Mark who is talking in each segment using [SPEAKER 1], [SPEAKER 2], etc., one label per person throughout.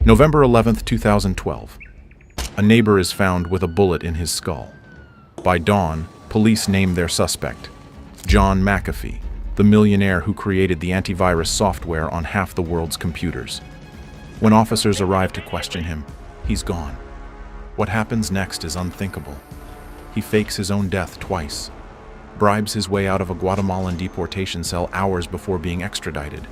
[SPEAKER 1] November 11th, 2012. A neighbor is found with a bullet in his skull. By dawn, police name their suspect, John McAfee, the millionaire who created the antivirus software on half the world's computers. When officers arrive to question him, he's gone. What happens next is unthinkable. He fakes his own death twice, bribes his way out of a Guatemalan deportation cell hours before being extradited,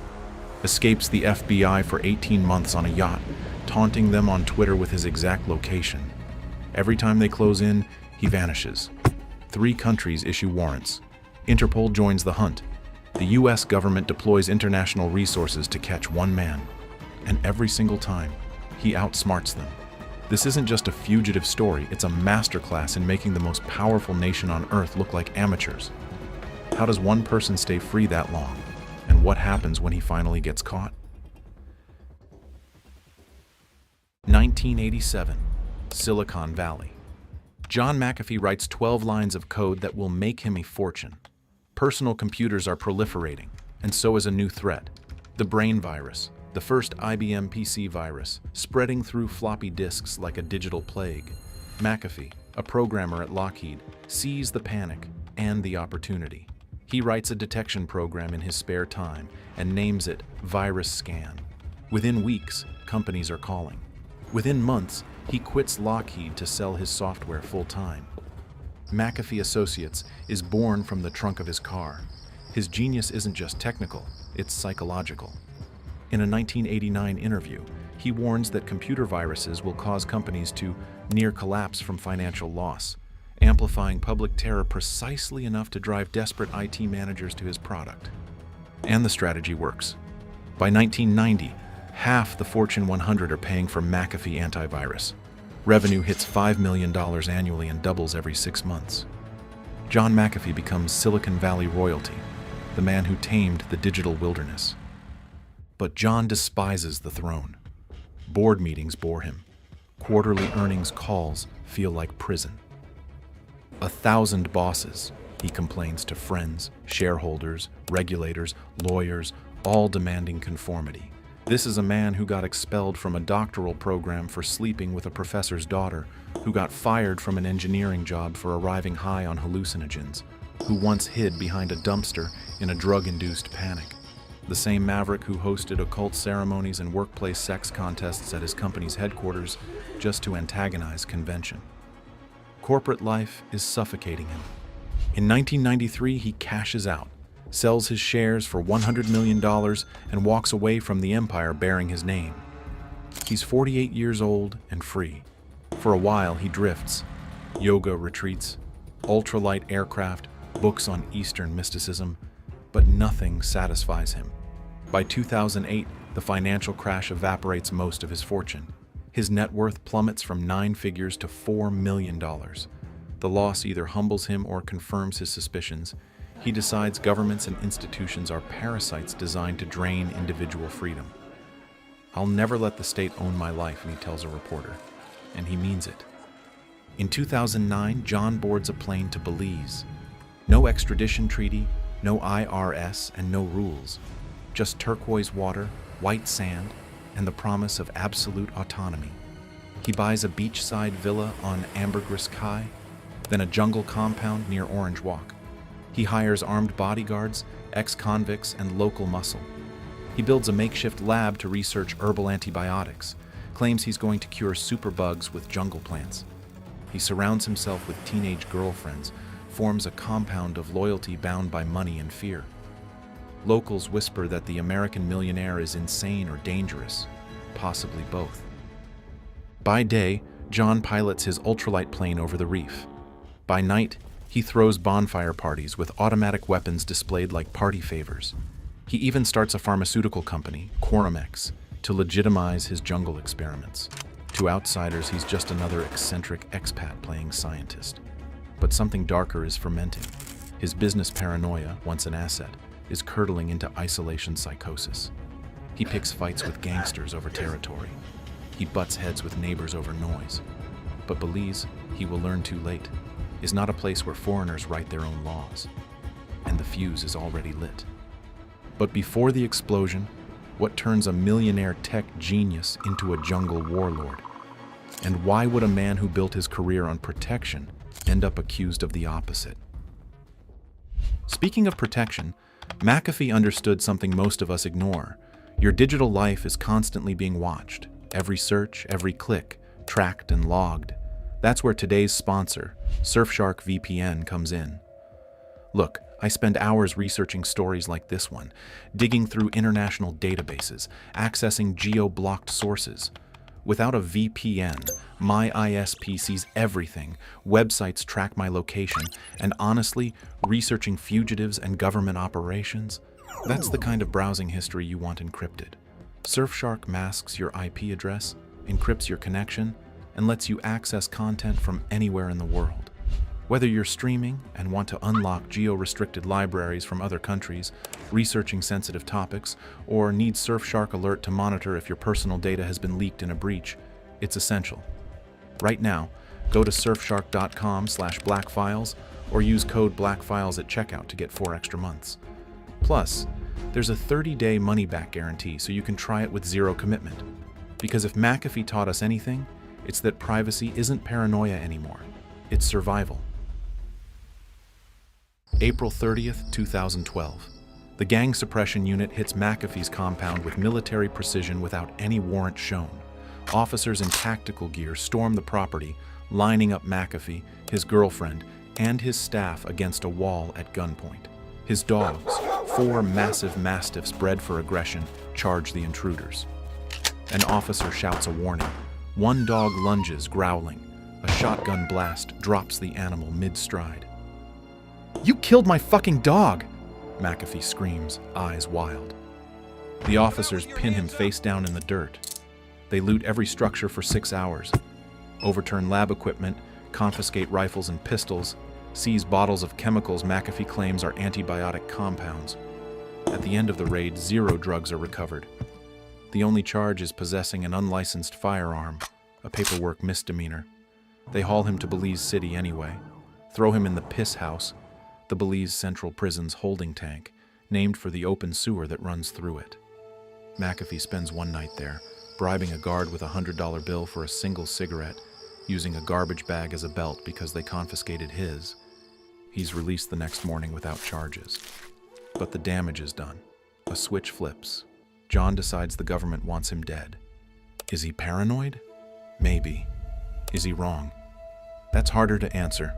[SPEAKER 1] escapes the FBI for 18 months on a yacht, taunting them on Twitter with his exact location. Every time they close in, he vanishes. 3 countries issue warrants. Interpol joins the hunt. The US government deploys international resources to catch one man. And every single time, he outsmarts them. This isn't just a fugitive story, it's a masterclass in making the most powerful nation on Earth look like amateurs. How does one person stay free that long? And what happens when he finally gets caught? 1987, Silicon Valley. John McAfee writes 12 lines of code that will make him a fortune. Personal computers are proliferating, and so is a new threat, the brain virus, the first IBM PC virus, spreading through floppy disks like a digital plague. McAfee, a programmer at Lockheed, sees the panic and the opportunity. He writes a detection program in his spare time and names it Virus Scan. Within weeks, companies are calling. Within months, he quits Lockheed to sell his software full-time. McAfee Associates is born from the trunk of his car. His genius isn't just technical, it's psychological. In a 1989 interview, he warns that computer viruses will cause companies to near collapse from financial loss, amplifying public terror precisely enough to drive desperate IT managers to his product. And the strategy works. By 1990, half the Fortune 100 are paying for McAfee antivirus. Revenue hits $5 million annually and doubles every 6 months. John McAfee becomes Silicon Valley royalty, the man who tamed the digital wilderness. But John despises the throne. Board meetings bore him. Quarterly earnings calls feel like prison. 1,000 bosses, he complains to friends, shareholders, regulators, lawyers, all demanding conformity. This is a man who got expelled from a doctoral program for sleeping with a professor's daughter, who got fired from an engineering job for arriving high on hallucinogens, who once hid behind a dumpster in a drug-induced panic. The same Maverick who hosted occult ceremonies and workplace sex contests at his company's headquarters just to antagonize convention. Corporate life is suffocating him. In 1993, he cashes out, sells his shares for $100 million, and walks away from the empire bearing his name. He's 48 years old and free. For a while, he drifts. Yoga retreats, ultralight aircraft, books on Eastern mysticism, but nothing satisfies him. By 2008, the financial crash evaporates most of his fortune. His net worth plummets from 9 figures to $4 million. The loss either humbles him or confirms his suspicions. He decides governments and institutions are parasites designed to drain individual freedom. "I'll never let the state own my life," he tells a reporter, and he means it. In 2009, John boards a plane to Belize. No extradition treaty, no IRS, and no rules. Just turquoise water, white sand, and the promise of absolute autonomy. He buys a beachside villa on Ambergris Caye, then a jungle compound near Orange Walk. He hires armed bodyguards, ex-convicts, and local muscle. He builds a makeshift lab to research herbal antibiotics, claims he's going to cure superbugs with jungle plants. He surrounds himself with teenage girlfriends, forms a compound of loyalty bound by money and fear. Locals whisper that the American millionaire is insane or dangerous, possibly both. By day, John pilots his ultralight plane over the reef. By night, he throws bonfire parties with automatic weapons displayed like party favors. He even starts a pharmaceutical company, Quorumex, to legitimize his jungle experiments. To outsiders, he's just another eccentric expat playing scientist. But something darker is fermenting. His business paranoia, once an asset, is curdling into isolation psychosis. He picks fights with gangsters over territory. He butts heads with neighbors over noise. But Belize, he will learn too late, is not a place where foreigners write their own laws. And the fuse is already lit. But before the explosion, What turns a millionaire tech genius into a jungle warlord? And why would a man who built his career on protection end up accused of the opposite? Speaking of protection, McAfee understood something most of us ignore. Your digital life is constantly being watched. Every search, every click, tracked and logged. That's where today's sponsor, Surfshark VPN, comes in. Look, I spend hours researching stories like this one, digging through international databases, accessing geo-blocked sources. Without a VPN, my ISP sees everything, websites track my location, and honestly, researching fugitives and government operations, that's the kind of browsing history you want encrypted. Surfshark masks your IP address, encrypts your connection, and lets you access content from anywhere in the world. Whether you're streaming and want to unlock geo-restricted libraries from other countries, researching sensitive topics, or need Surfshark Alert to monitor if your personal data has been leaked in a breach, it's essential. Right now, go to surfshark.com/blackfiles or use code blackfiles at checkout to get 4 extra months. Plus, there's a 30-day money-back guarantee so you can try it with zero commitment. Because if McAfee taught us anything, it's that privacy isn't paranoia anymore. It's survival. April 30th, 2012. The gang suppression unit hits McAfee's compound with military precision without any warrant shown. Officers in tactical gear storm the property, lining up McAfee, his girlfriend, and his staff against a wall at gunpoint. His dogs, 4 massive mastiffs bred for aggression, charge the intruders. An officer shouts a warning. One dog lunges, growling. A shotgun blast drops the animal mid-stride. "You killed my fucking dog!" McAfee screams, eyes wild. The officers pin him face down in the dirt. They loot every structure for 6 hours, overturn lab equipment, confiscate rifles and pistols, seize bottles of chemicals McAfee claims are antibiotic compounds. At the end of the raid, 0 drugs are recovered. The only charge is possessing an unlicensed firearm, a paperwork misdemeanor. They haul him to Belize City anyway, throw him in the piss house, the Belize Central Prison's holding tank, named for the open sewer that runs through it. McAfee spends one night there, bribing a guard with a $100 bill for a single cigarette, using a garbage bag as a belt because they confiscated his. He's released the next morning without charges. But the damage is done. A switch flips. John decides the government wants him dead. Is he paranoid? Maybe. Is he wrong? That's harder to answer.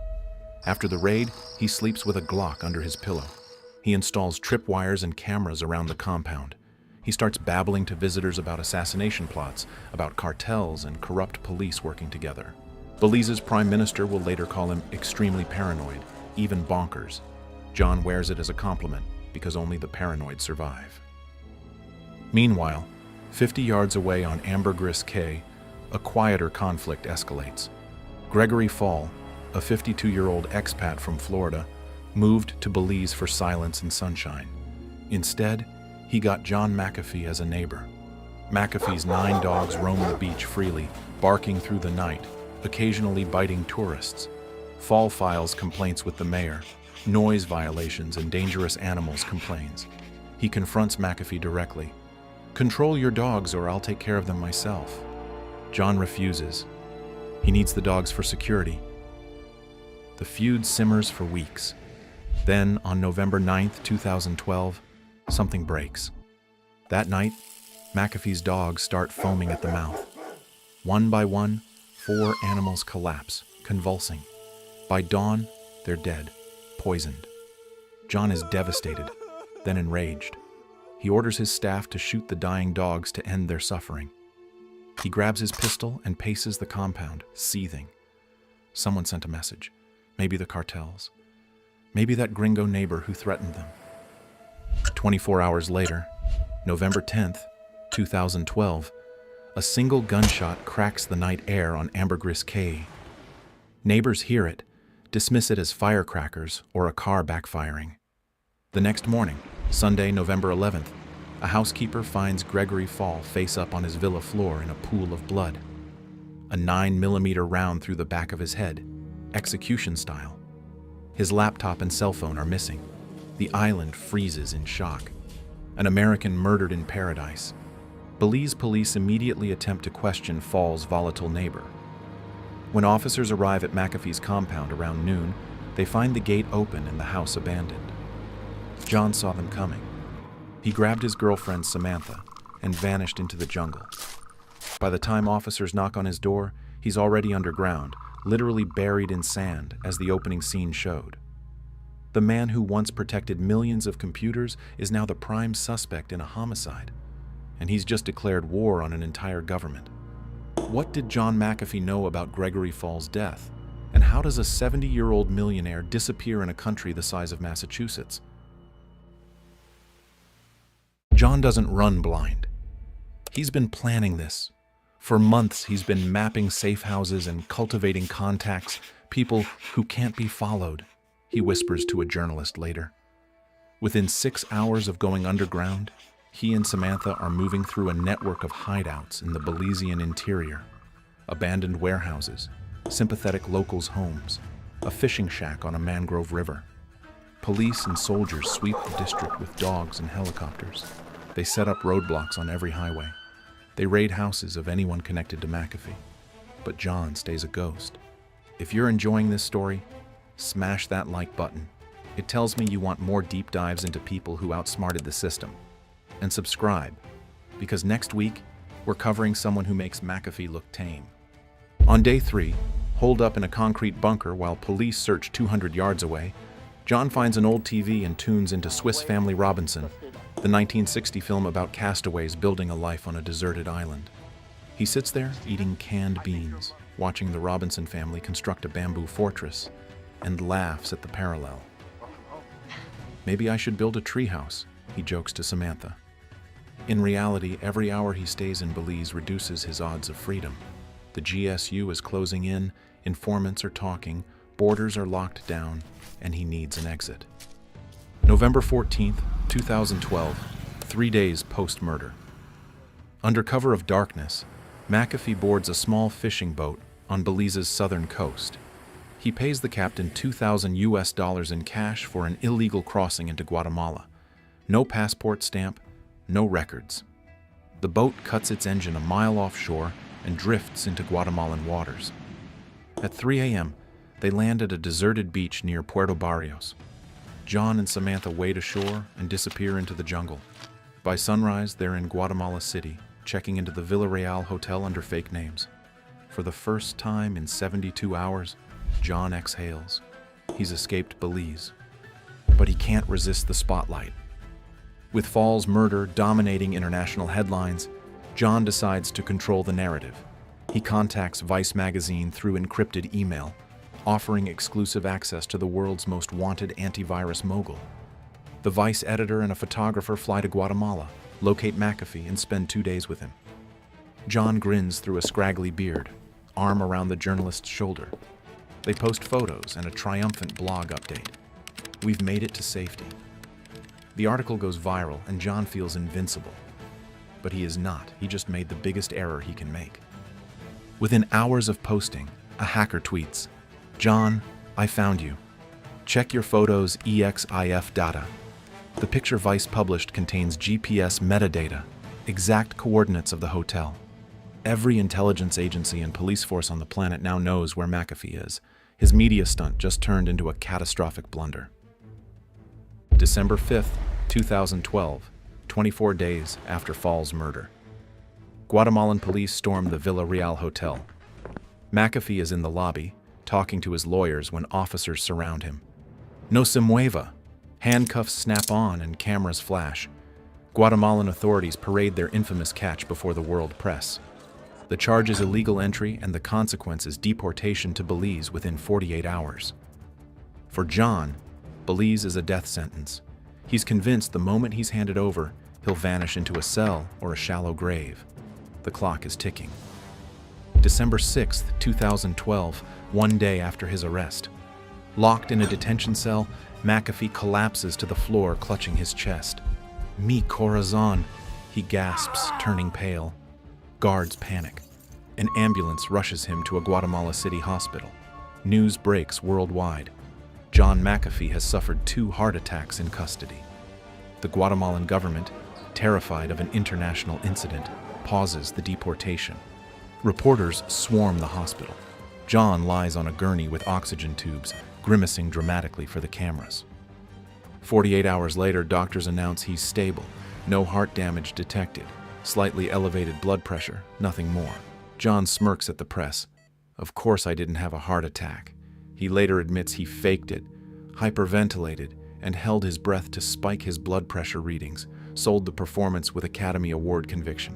[SPEAKER 1] After the raid, he sleeps with a Glock under his pillow. He installs tripwires and cameras around the compound. He starts babbling to visitors about assassination plots, about cartels and corrupt police working together. Belize's prime minister will later call him extremely paranoid, even bonkers. John wears it as a compliment because only the paranoid survive. Meanwhile, 50 yards away on Ambergris Cay, a quieter conflict escalates. Gregory Fall, a 52-year-old expat from Florida, moved to Belize for silence and sunshine. Instead, he got John McAfee as a neighbor. McAfee's 9 dogs roam the beach freely, barking through the night, occasionally biting tourists. Fall files complaints with the mayor, noise violations and dangerous animals complains. He confronts McAfee directly. "Control your dogs or I'll take care of them myself." John refuses. He needs the dogs for security. The feud simmers for weeks. Then, on November 9th, 2012, something breaks. That night, McAfee's dogs start foaming at the mouth. One by one, 4 animals collapse, convulsing. By dawn, they're dead, poisoned. John is devastated, then enraged. He orders his staff to shoot the dying dogs to end their suffering. He grabs his pistol and paces the compound, seething. Someone sent a message. Maybe the cartels. Maybe that gringo neighbor who threatened them. 24 hours later, November 10th, 2012, a single gunshot cracks the night air on Ambergris Cay. Neighbors hear it, dismiss it as firecrackers or a car backfiring. The next morning, Sunday, November 11th, a housekeeper finds Gregory Fall face up on his villa floor in a pool of blood. A 9mm round through the back of his head, execution style. His laptop and cell phone are missing. The island freezes in shock. An American murdered in paradise. Belize police immediately attempt to question Fall's volatile neighbor. When officers arrive at McAfee's compound around noon, they find the gate open and the house abandoned. John saw them coming. He grabbed his girlfriend Samantha and vanished into the jungle. By the time officers knock on his door, he's already underground, literally buried in sand, as the opening scene showed. The man who once protected millions of computers is now the prime suspect in a homicide, and he's just declared war on an entire government. What did John McAfee know about Gregory Fall's death? And how does a 70-year-old millionaire disappear in a country the size of Massachusetts? John doesn't run blind. He's been planning this. For months, he's been mapping safe houses and cultivating contacts, people who can't be followed, he whispers to a journalist later. Within 6 hours of going underground, he and Samantha are moving through a network of hideouts in the Belizean interior. Abandoned warehouses, sympathetic locals' homes, a fishing shack on a mangrove river. Police and soldiers sweep the district with dogs and helicopters. They set up roadblocks on every highway. They raid houses of anyone connected to McAfee. But John stays a ghost. If you're enjoying this story, smash that like button. It tells me you want more deep dives into people who outsmarted the system. And subscribe, because next week, we're covering someone who makes McAfee look tame. On day 3, holed up in a concrete bunker while police search 200 yards away, John finds an old TV and tunes into Swiss Family Robinson, the 1960 film about castaways building a life on a deserted island. He sits there eating canned beans, watching the Robinson family construct a bamboo fortress, and laughs at the parallel. Maybe I should build a treehouse, he jokes to Samantha. In reality, every hour he stays in Belize reduces his odds of freedom. The GSU is closing in, informants are talking, borders are locked down, and he needs an exit. November 14th, 2012, 3 days post-murder. Under cover of darkness, McAfee boards a small fishing boat on Belize's southern coast. He pays the captain $2,000 in cash for an illegal crossing into Guatemala. No passport stamp, no records. The boat cuts its engine a mile offshore and drifts into Guatemalan waters. At 3 a.m., they land at a deserted beach near Puerto Barrios. John and Samantha wade ashore and disappear into the jungle. By sunrise, they're in Guatemala City, checking into the Villarreal Hotel under fake names. For the first time in 72 hours, John exhales. He's escaped Belize. But he can't resist the spotlight. With Fall's murder dominating international headlines, John decides to control the narrative. He contacts Vice magazine through encrypted email, offering exclusive access to the world's most wanted antivirus mogul. The Vice editor and a photographer fly to Guatemala, locate McAfee, and spend 2 days with him. John grins through a scraggly beard, arm around the journalist's shoulder. They post photos and a triumphant blog update. We've made it to safety. The article goes viral and John feels invincible. But he is not. He just made the biggest error he can make. Within hours of posting, a hacker tweets, "John, I found you. Check your photos EXIF data." The picture Vice published contains GPS metadata, exact coordinates of the hotel. Every intelligence agency and police force on the planet now knows where McAfee is. His media stunt just turned into a catastrophic blunder. December 5th, 2012, 24 days after Fall's murder. Guatemalan police storm the Villarreal Hotel. McAfee is in the lobby, talking to his lawyers when officers surround him. No se mueva. Handcuffs snap on and cameras flash. Guatemalan authorities parade their infamous catch before the world press. The charge is illegal entry and the consequence is deportation to Belize within 48 hours. For John, Belize is a death sentence. He's convinced the moment he's handed over, he'll vanish into a cell or a shallow grave. The clock is ticking. December 6th, 2012, 1 day after his arrest. Locked in a detention cell, McAfee collapses to the floor, clutching his chest. "Mi corazón," he gasps, turning pale. Guards panic. An ambulance rushes him to a Guatemala City hospital. News breaks worldwide. John McAfee has suffered 2 heart attacks in custody. The Guatemalan government, terrified of an international incident, pauses the deportation. Reporters swarm the hospital. John lies on a gurney with oxygen tubes, grimacing dramatically for the cameras. 48 hours later, doctors announce he's stable, no heart damage detected, slightly elevated blood pressure, nothing more. John smirks at the press. Of course I didn't have a heart attack. He later admits he faked it, hyperventilated, and held his breath to spike his blood pressure readings, sold the performance with Academy Award conviction.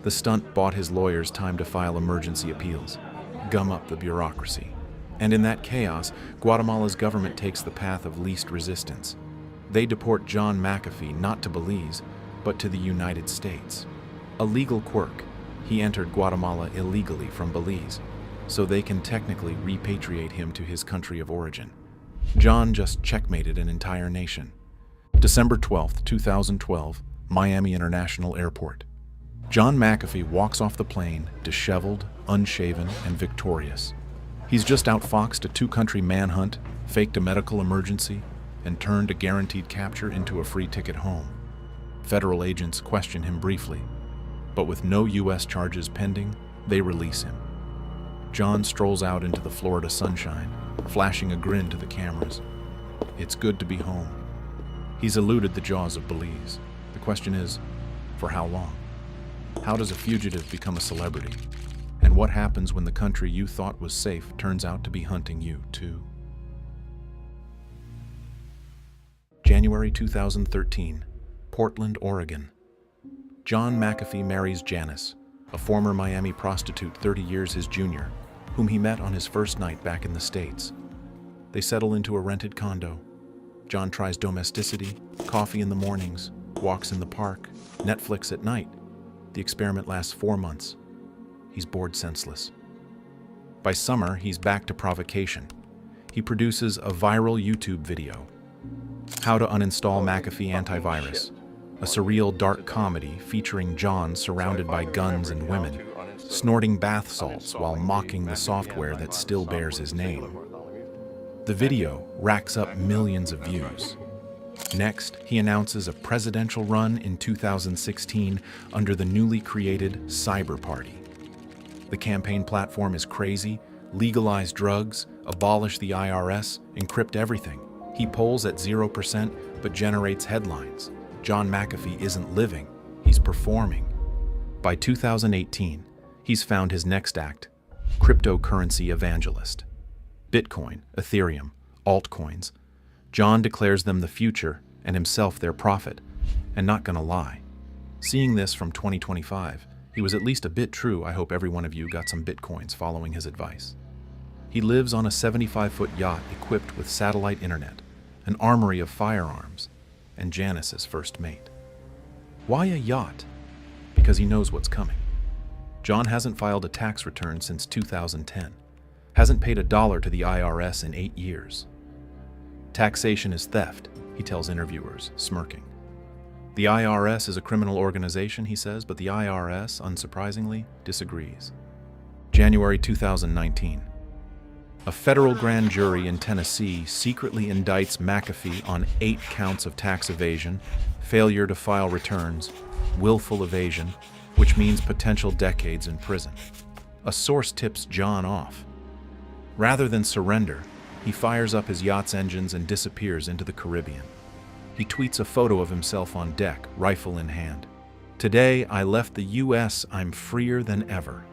[SPEAKER 1] The stunt bought his lawyers time to file emergency appeals, gum up the bureaucracy. And in that chaos, Guatemala's government takes the path of least resistance. They deport John McAfee not to Belize, but to the United States. A legal quirk. He entered Guatemala illegally from Belize, so they can technically repatriate him to his country of origin. John just checkmated an entire nation. December 12, 2012, Miami International Airport. John McAfee walks off the plane, disheveled, unshaven, and victorious. He's just outfoxed a two-country manhunt, faked a medical emergency, and turned a guaranteed capture into a free ticket home. Federal agents question him briefly, but with no U.S. charges pending, they release him. John strolls out into the Florida sunshine, flashing a grin to the cameras. It's good to be home. He's eluded the jaws of Belize. The question is, for how long? How does a fugitive become a celebrity? And what happens when the country you thought was safe turns out to be hunting you, too? January 2013, Portland, Oregon. John McAfee marries Janice, a former Miami prostitute 30 years his junior, whom he met on his first night back in the States. They settle into a rented condo. John tries domesticity, coffee in the mornings, walks in the park, Netflix at night. The experiment lasts 4 months. He's bored senseless. By summer, he's back to provocation. He produces a viral YouTube video, How to Uninstall McAfee Antivirus, a surreal dark comedy featuring John surrounded by guns and women, snorting bath salts while mocking the software that still bears his name. The video racks up millions of views. Next, he announces a presidential run in 2016 under the newly created Cyber Party. The campaign platform is crazy: legalize drugs, abolish the IRS, encrypt everything. He polls at 0% but generates headlines. John McAfee isn't living, he's performing. By 2018, he's found his next act: cryptocurrency evangelist. Bitcoin, Ethereum, altcoins. John declares them the future and himself their prophet. And not gonna lie, seeing this from 2025, he was at least a bit true. I hope every one of you got some Bitcoins following his advice. He lives on a 75-foot yacht equipped with satellite internet, an armory of firearms, and Janice's first mate. Why a yacht? Because he knows what's coming. John hasn't filed a tax return since 2010, hasn't paid $1 to the IRS in 8 years. Taxation is theft, he tells interviewers, smirking. The IRS is a criminal organization, he says, but the IRS, unsurprisingly, disagrees. January 2019. A federal grand jury in Tennessee secretly indicts McAfee on 8 counts of tax evasion, failure to file returns, willful evasion, which means potential decades in prison. A source tips John off. Rather than surrender, he fires up his yacht's engines and disappears into the Caribbean. He tweets a photo of himself on deck, rifle in hand. Today, I left the US, I'm freer than ever.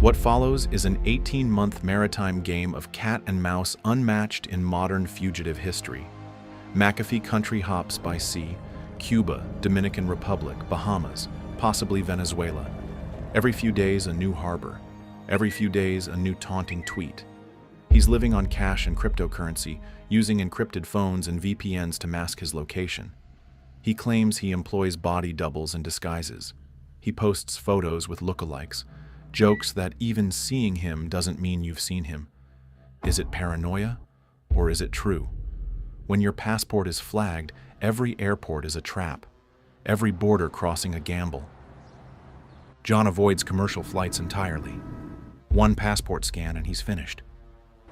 [SPEAKER 1] What follows is an 18-month maritime game of cat and mouse unmatched in modern fugitive history. McAfee country hops by sea: Cuba, Dominican Republic, Bahamas, possibly Venezuela. Every few days, a new harbor. Every few days, a new taunting tweet. He's living on cash and cryptocurrency, using encrypted phones and VPNs to mask his location. He claims he employs body doubles and disguises. He posts photos with lookalikes, jokes that even seeing him doesn't mean you've seen him. Is it paranoia, or is it true? When your passport is flagged, every airport is a trap, every border crossing a gamble. John avoids commercial flights entirely. One passport scan and he's finished.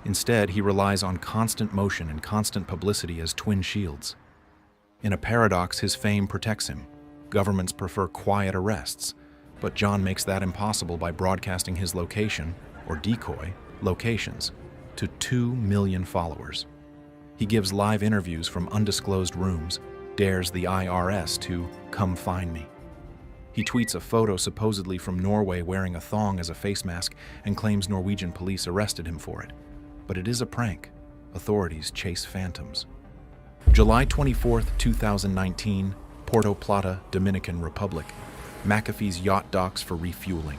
[SPEAKER 1] Instead, he relies on constant motion and constant publicity as twin shields. In a paradox, his fame protects him. Governments prefer quiet arrests, but John makes that impossible by broadcasting his location, or decoy, locations, to 2 million followers. He gives live interviews from undisclosed rooms, dares the IRS to come find me. He tweets a photo supposedly from Norway wearing a thong as a face mask and claims Norwegian police arrested him for it. But it is a prank. Authorities chase phantoms. July 24, 2019, Puerto Plata, Dominican Republic. McAfee's yacht docks for refueling.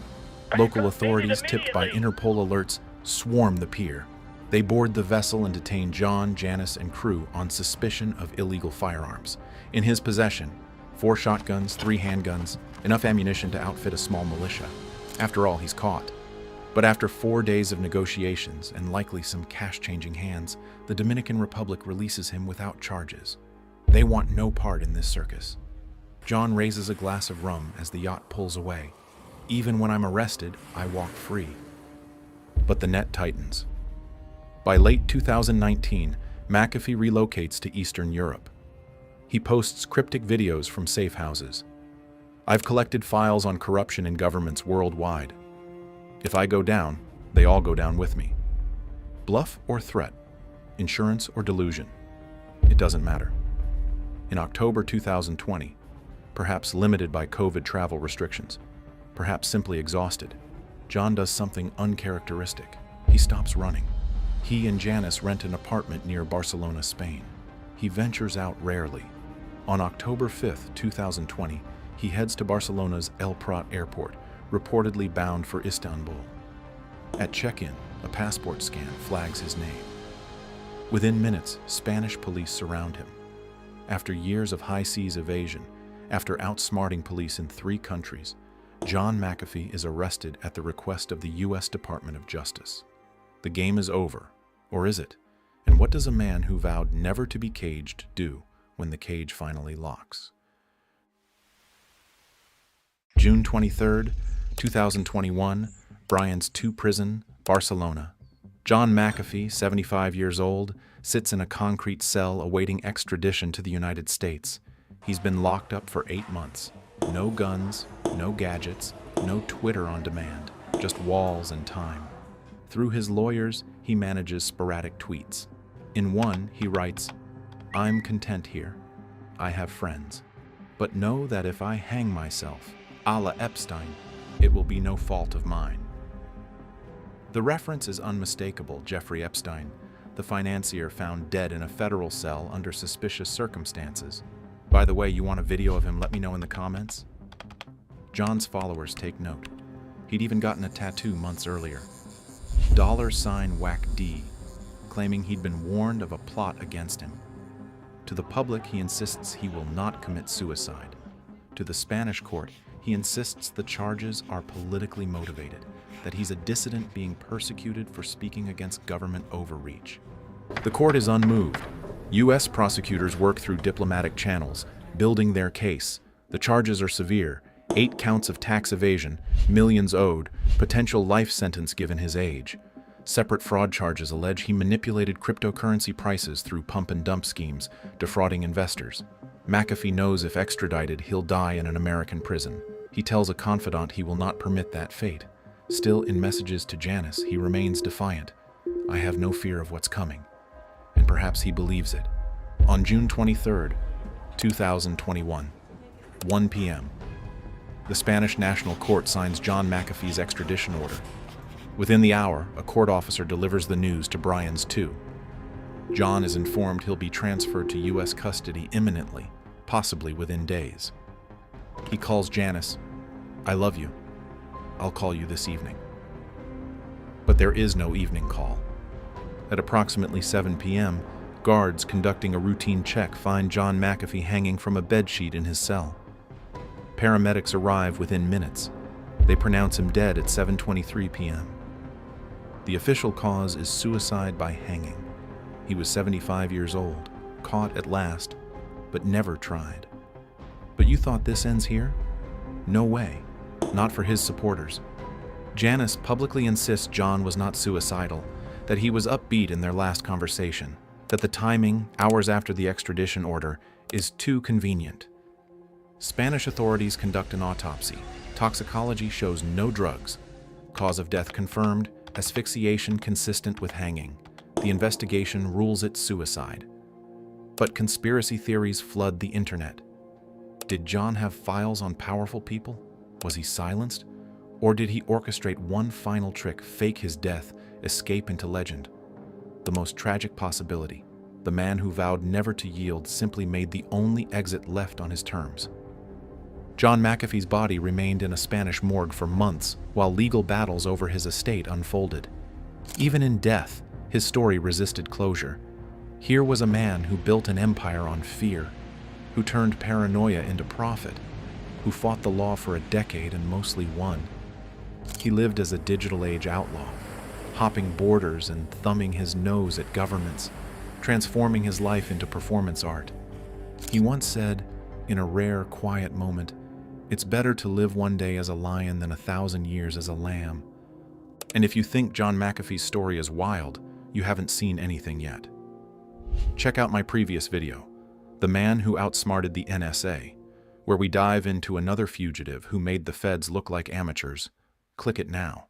[SPEAKER 1] Local authorities, tipped by Interpol alerts, swarm the pier. They board the vessel and detain John, Janice, and crew on suspicion of illegal firearms. In his possession, 4 shotguns, 3 handguns, enough ammunition to outfit a small militia. After all, he's caught. But after 4 days of negotiations and likely some cash-changing hands, the Dominican Republic releases him without charges. They want no part in this circus. John raises a glass of rum as the yacht pulls away. Even when I'm arrested, I walk free. But the net tightens. By late 2019, McAfee relocates to Eastern Europe. He posts cryptic videos from safe houses. I've collected files on corruption in governments worldwide. If I go down, they all go down with me. Bluff or threat, insurance or delusion, it doesn't matter. In October 2020, perhaps limited by COVID travel restrictions, perhaps simply exhausted, John does something uncharacteristic. He stops running. He and Janice rent an apartment near Barcelona, Spain. He ventures out rarely. On October 5, 2020, he heads to Barcelona's El Prat airport, reportedly bound for Istanbul. At check-in, a passport scan flags his name. Within minutes, Spanish police surround him. After years of high-seas evasion, after outsmarting police in 3 countries, John McAfee is arrested at the request of the U.S. Department of Justice. The game is over, or is it? And what does a man who vowed never to be caged do when the cage finally locks? June 23, 2021, Brian's 2 prison, Barcelona. John McAfee, 75 years old, sits in a concrete cell awaiting extradition to the United States. He's been locked up for 8 months. No guns, no gadgets, no Twitter on demand, just walls and time. Through his lawyers, he manages sporadic tweets. In one, he writes, "I'm content here. I have friends. But know that if I hang myself, a la Epstein, it will be no fault of mine." The reference is unmistakable. Jeffrey Epstein, the financier found dead in a federal cell under suspicious circumstances. By the way, you want a video of him? Let me know in the comments. John's followers take note. He'd even gotten a tattoo months earlier. $WACD, claiming he'd been warned of a plot against him. To the public, he insists he will not commit suicide. To the Spanish court, he insists the charges are politically motivated, that he's a dissident being persecuted for speaking against government overreach. The court is unmoved. U.S. prosecutors work through diplomatic channels, building their case. The charges are severe: 8 counts of tax evasion, millions owed, potential life sentence given his age. Separate fraud charges allege he manipulated cryptocurrency prices through pump and dump schemes, defrauding investors. McAfee knows if extradited, he'll die in an American prison. He tells a confidant he will not permit that fate. Still, in messages to Janice, he remains defiant. "I have no fear of what's coming." And perhaps he believes it. On June 23, 2021, 1 p.m., the Spanish National Court signs John McAfee's extradition order. Within the hour, a court officer delivers the news to Brian's 2. John is informed he'll be transferred to U.S. custody imminently, possibly within days. He calls Janice, "I love you. I'll call you this evening." But there is no evening call. At approximately 7 p.m., guards conducting a routine check find John McAfee hanging from a bedsheet in his cell. Paramedics arrive within minutes. They pronounce him dead at 7:23 p.m. The official cause is suicide by hanging. He was 75 years old, caught at last, but never tried. But you thought this ends here? No way. Not for his supporters. Janice publicly insists John was not suicidal, that he was upbeat in their last conversation, that the timing, hours after the extradition order, is too convenient. Spanish authorities conduct an autopsy. Toxicology shows no drugs. Cause of death confirmed, asphyxiation consistent with hanging. The investigation rules it suicide. But conspiracy theories flood the internet. Did John have files on powerful people? Was he silenced? Or did he orchestrate one final trick, fake his death, escape into legend? The most tragic possibility. The man who vowed never to yield simply made the only exit left on his terms. John McAfee's body remained in a Spanish morgue for months while legal battles over his estate unfolded. Even in death, his story resisted closure. Here was a man who built an empire on fear, who turned paranoia into profit, who fought the law for a decade and mostly won. He lived as a digital age outlaw, hopping borders and thumbing his nose at governments, transforming his life into performance art. He once said, in a rare, quiet moment, "It's better to live one day as a lion than 1,000 years as a lamb." And if you think John McAfee's story is wild, you haven't seen anything yet. Check out my previous video, The Man Who Outsmarted the NSA, where we dive into another fugitive who made the feds look like amateurs. Click it now.